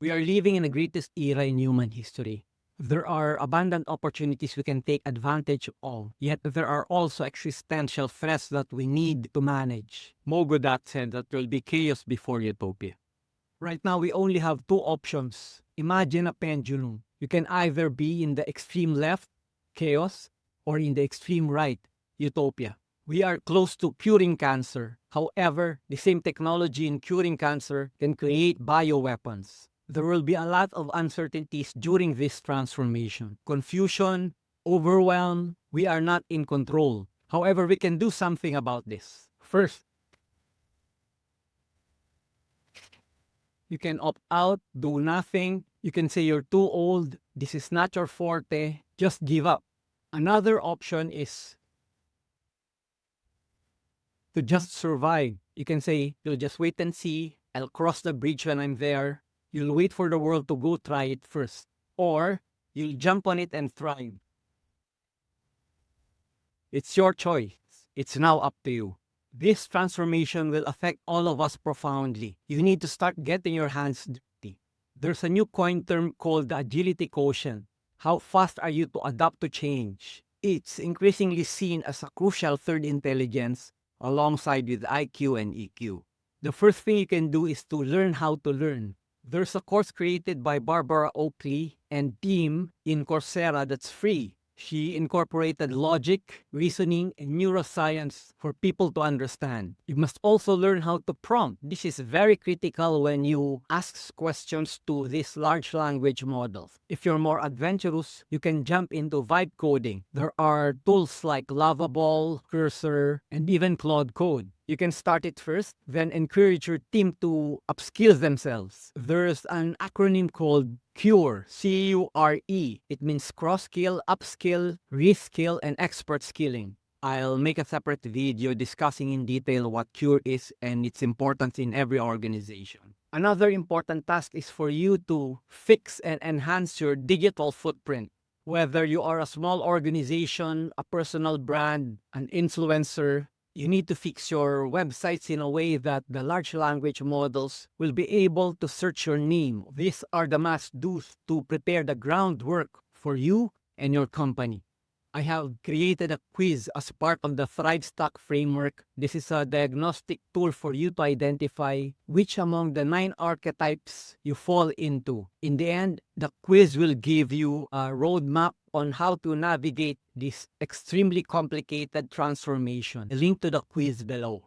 We are living in the greatest era in human history. There are abundant opportunities we can take advantage of, yet there are also existential threats that we need to manage. Gawdat said that there will be chaos before utopia. Right now, we only have two options. Imagine a pendulum. You can either be in the extreme left, chaos, or in the extreme right, utopia. We are close to curing cancer. However, the same technology in curing cancer can create bioweapons. There will be a lot of uncertainties during this transformation. Confusion, overwhelm, we are not in control. However, we can do something about this. First, you can opt out, do nothing. You can say you're too old, this is not your forte, just give up. Another option is to just survive. You can say, you'll just wait and see, I'll cross the bridge when I'm there. You'll wait for the world to go try it first. Or, you'll jump on it and thrive. It's your choice. It's now up to you. This transformation will affect all of us profoundly. You need to start getting your hands dirty. There's a new coin term called the Agility Quotient. How fast are you to adapt to change? It's increasingly seen as a crucial third intelligence alongside with IQ and EQ. The first thing you can do is to learn how to learn. There's a course created by Barbara Oakley and team in Coursera that's free. She incorporated logic, reasoning, and neuroscience for people to understand. You must also learn how to prompt. This is very critical when you ask questions to these large language models. If you're more adventurous, you can jump into vibe coding. There are tools like Lovable, Cursor, and even Claude Code. You can start it first, then encourage your team to upskill themselves. There's an acronym called CURE, C-U-R-E. It means cross-skill, upskill, reskill, and expert skilling. I'll make a separate video discussing in detail what CURE is and its importance in every organization. Another important task is for you to fix and enhance your digital footprint. Whether you are a small organization, a personal brand, an influencer, you need to fix your websites in a way that the large language models will be able to search your name. These are the must-dos to prepare the groundwork for you and your company. I have created a quiz as part of the StuckFramework. This is a diagnostic tool for you to identify which among the 9 archetypes you fall into. In the end, the quiz will give you a roadmap on how to navigate this extremely complicated transformation. A link to the quiz below.